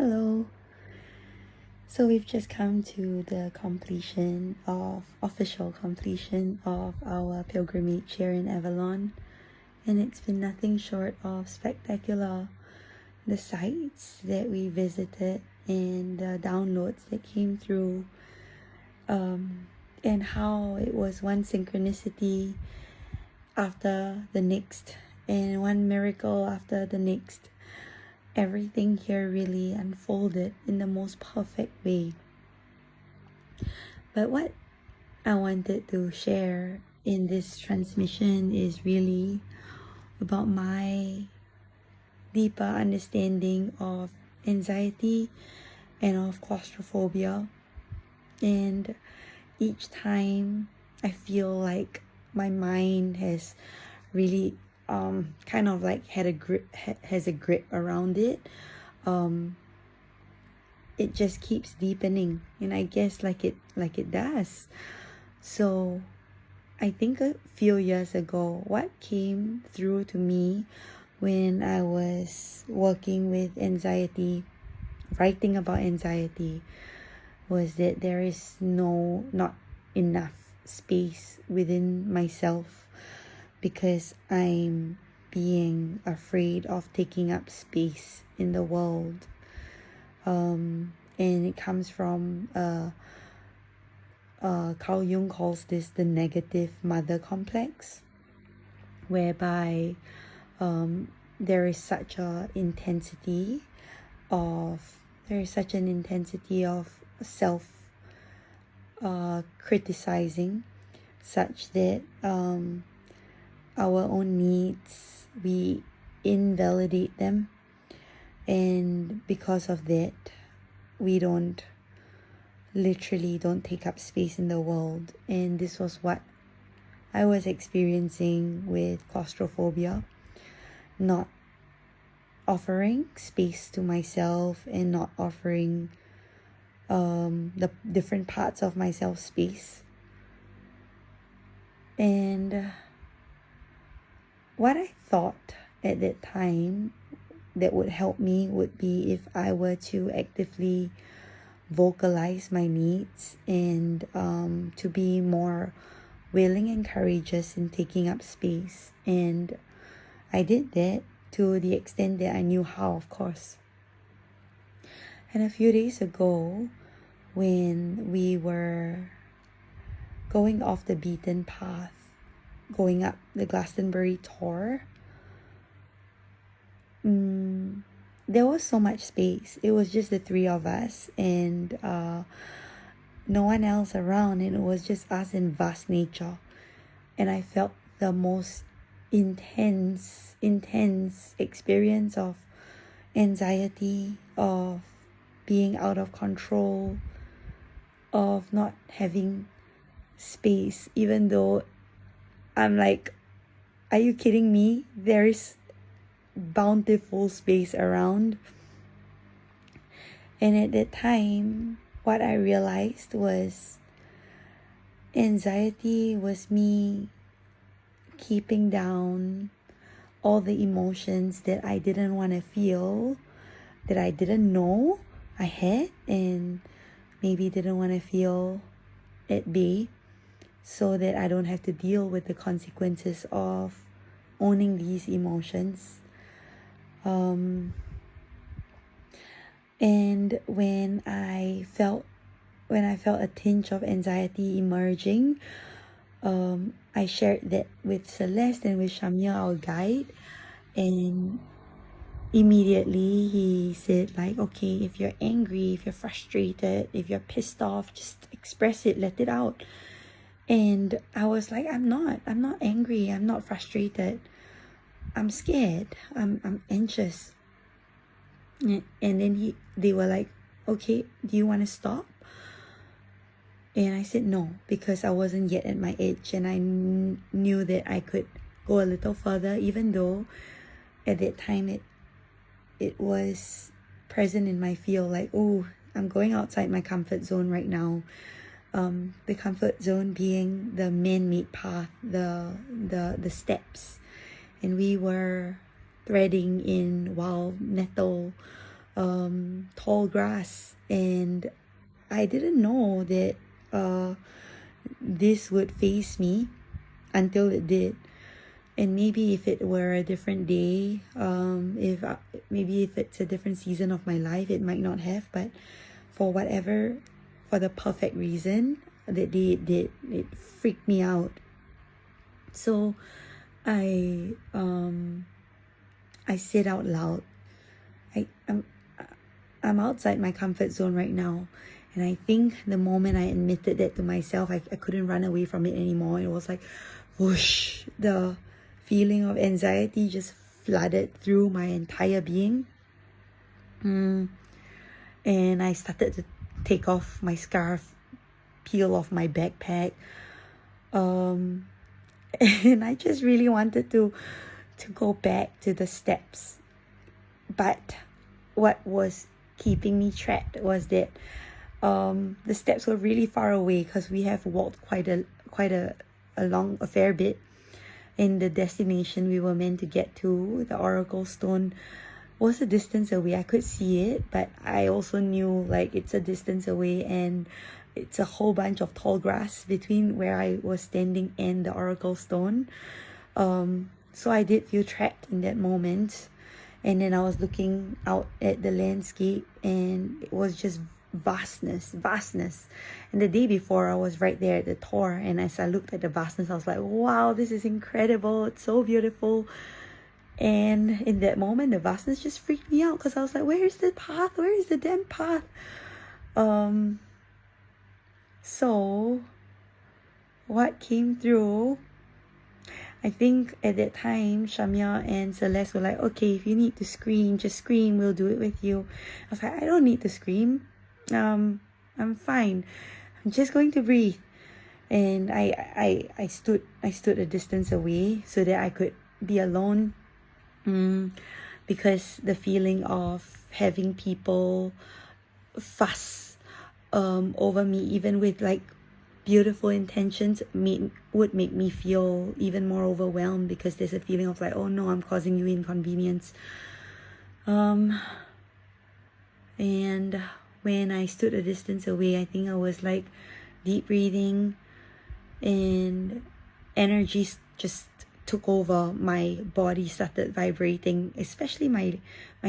Hello. So we've just come to the official completion of our pilgrimage here in Avalon, and it's been nothing short of spectacular. The sites that we visited and the downloads that came through, and how it was one synchronicity after the next and one miracle after the next. Everything here really unfolded in the most perfect way. But what I wanted to share in this transmission is really about my deeper understanding of anxiety and of claustrophobia. And each time I feel like my mind has really kind of like has a grip around it, it just keeps deepening, and I guess like it does. So I think a few years ago, what came through to me when I was working with anxiety, writing about anxiety, was that there is not enough space within myself because I'm being afraid of taking up space in the world. And it comes from Carl Jung calls this the negative mother complex, whereby there is such an intensity of self criticizing, such that our own needs, we invalidate them, and because of that we don't take up space in the world. And this was what I was experiencing with claustrophobia, not offering space to myself and not offering the different parts of myself space. And what I thought at that time that would help me would be if I were to actively vocalize my needs and to be more willing and courageous in taking up space. And I did that to the extent that I knew how, of course. And a few days ago, when we were going off the beaten path, going up the Glastonbury tour, there was so much space. It was just the three of us and no one else around, and it was just us in vast nature. And I felt the most intense experience of anxiety, of being out of control, of not having space, even though I'm like, are you kidding me? There is bountiful space around. And at that time, what I realized was anxiety was me keeping down all the emotions that I didn't want to feel, that I didn't know I had, and maybe didn't want to feel at bay, so that I don't have to deal with the consequences of owning these emotions. And when I felt a tinge of anxiety emerging, I shared that with Celeste and with Shamia, our guide, and immediately he said, like, okay, if you're angry, if you're frustrated, if you're pissed off, just express it, let it out. And I was like, I'm not angry, I'm not frustrated, I'm scared, I'm anxious. And then they were like, okay, do you want to stop? And I said no, because I wasn't yet at my edge, and I knew that I could go a little further, even though at that time it was present in my field, like, oh, I'm going outside my comfort zone right now. The comfort zone being the man-made path, the steps, and we were threading in wild nettle tall grass, and I didn't know that this would face me until it did. And maybe if it were a different day, maybe if it's a different season of my life, it might not have. But for the perfect reason that day it did, it freaked me out. So I said out loud, I'm outside my comfort zone right now. And I think the moment I admitted that to myself, I couldn't run away from it anymore. It was like, whoosh, the feeling of anxiety just flooded through my entire being. And I started to take off my scarf, peel off my backpack. And I just really wanted to go back to the steps. But what was keeping me trapped was that the steps were really far away, because we have walked quite a fair bit. In the destination we were meant to get to, the Oracle Stone, was a distance away. I could see it, but I also knew like it's a distance away, and it's a whole bunch of tall grass between where I was standing and the Oracle Stone. So I did feel trapped in that moment. And then I was looking out at the landscape, and it was just vastness. And the day before, I was right there at the tour, and as I looked at the vastness, I was like, wow, this is incredible, it's so beautiful. And in that moment, the vastness just freaked me out, because I was like, where is the path? Where is the damn path? So what came through, I think at that time, Shamya and Celeste were like, okay, if you need to scream, just scream, we'll do it with you. I was like, I don't need to scream. I'm fine. I'm just going to breathe. And I stood a distance away so that I could be alone. Because the feeling of having people fuss over me, even with like beautiful intentions, would make me feel even more overwhelmed, because there's a feeling of like, oh no, I'm causing you inconvenience. And when I stood a distance away, I think I was like deep breathing, and energy just took over. My body started vibrating, especially my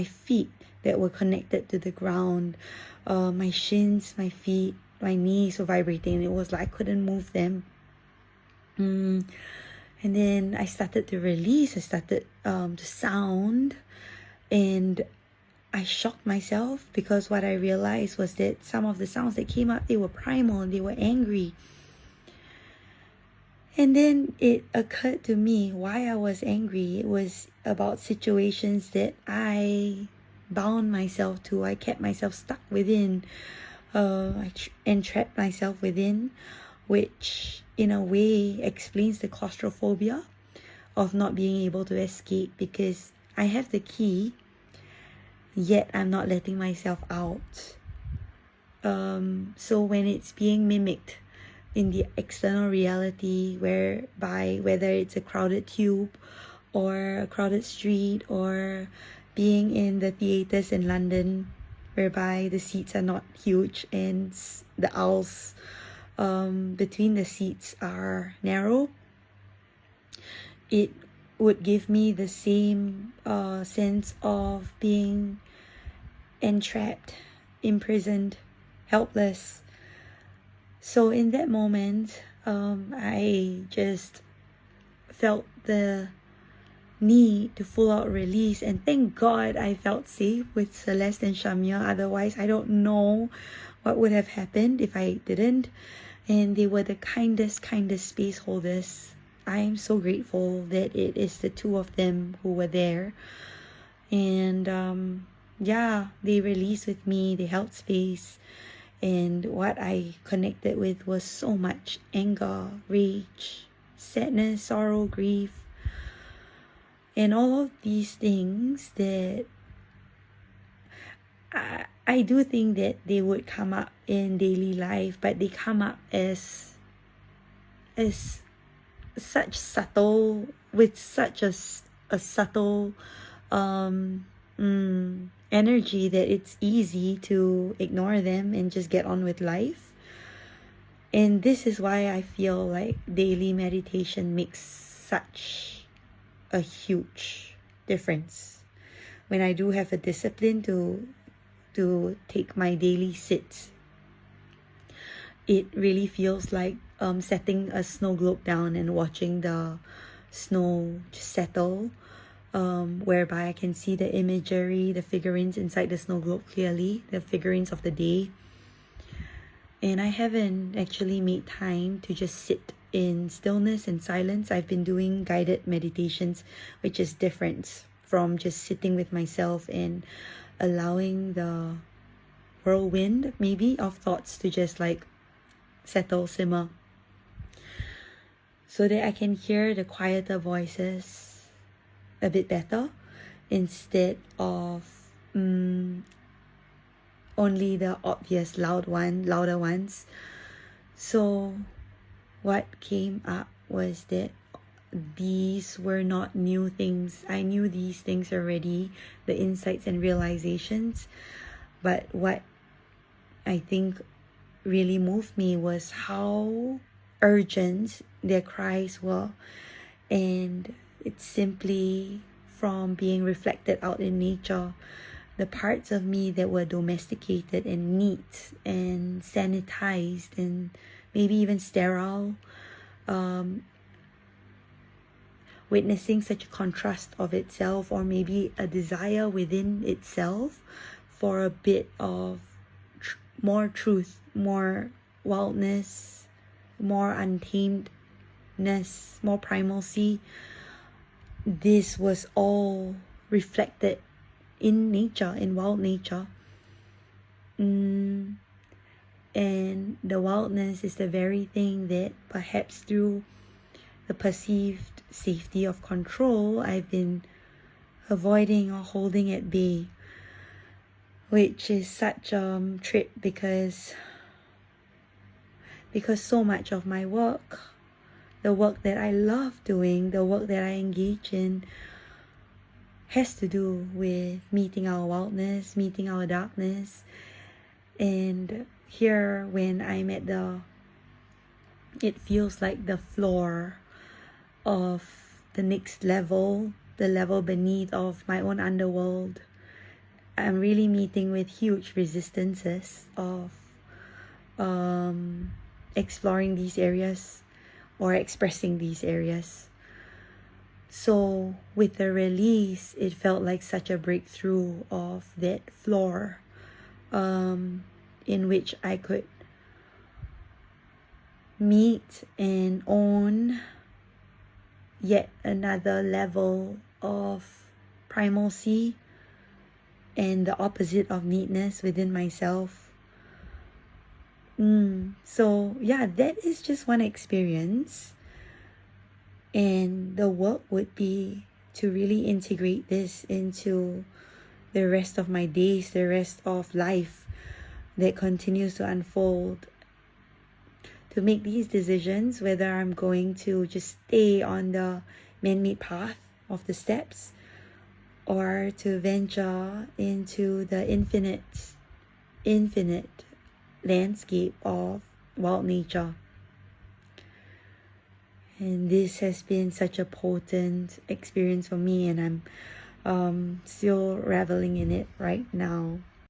feet that were connected to the ground. My shins, my feet, my knees were vibrating. It was like I couldn't move them. And then I started to release. I started to sound, and I shocked myself, because what I realized was that some of the sounds that came up, they were primal and they were angry. And then it occurred to me why I was angry. It was about situations that I bound myself to. I kept myself stuck within. I entrapped myself within, which in a way explains the claustrophobia of not being able to escape, because I have the key, yet I'm not letting myself out. So when it's being mimicked in the external reality, whereby whether it's a crowded tube or a crowded street, or being in the theatres in London, whereby the seats are not huge and the aisles between the seats are narrow, it would give me the same sense of being entrapped, imprisoned, helpless. So in that moment, I just felt the need to full out release, and thank God I felt safe with Celeste and Shamya. Otherwise, I don't know what would have happened if I didn't. And they were the kindest space holders. I am so grateful that it is the two of them who were there. And they released with me, they held space. And what I connected with was so much anger, rage, sadness, sorrow, grief, and all of these things that I do think that they would come up in daily life, but they come up as such subtle, with such a subtle energy that it's easy to ignore them and just get on with life. And this is why I feel like daily meditation makes such a huge difference. When I do have a discipline to take my daily sits, it really feels like setting a snow globe down and watching the snow just settle, whereby I can see the imagery, the figurines inside the snow globe clearly, the figurines of the day. And I haven't actually made time to just sit in stillness and silence. I've been doing guided meditations, which is different from just sitting with myself and allowing the whirlwind maybe of thoughts to just like settle, simmer, so that I can hear the quieter voices a bit better instead of only the obvious louder ones. So what came up was that these were not new things. I knew these things already, the insights and realizations. But what I think really moved me was how urgent their cries were. And it's simply from being reflected out in nature. The parts of me that were domesticated and neat and sanitized and maybe even sterile, witnessing such a contrast of itself, or maybe a desire within itself for a bit of more truth, more wildness, more untamedness, more primalcy. This was all reflected in nature, in wild nature. And the wildness is the very thing that perhaps through the perceived safety of control, I've been avoiding or holding at bay, which is such a trip because so much of my work, the work that I love doing, the work that I engage in, has to do with meeting our wildness, meeting our darkness. And here, when I'm at it feels like the floor of the next level, the level beneath of my own underworld, I'm really meeting with huge resistances of exploring these areas or expressing these areas. So with the release, it felt like such a breakthrough of that floor, in which I could meet and own yet another level of primalcy and the opposite of neatness within myself. So yeah, that is just one experience. And the work would be to really integrate this into the rest of my days, the rest of life that continues to unfold. To make these decisions, whether I'm going to just stay on the man-made path of the steps or to venture into the infinite landscape of wild nature. And this has been such a potent experience for me, and I'm still reveling in it right now.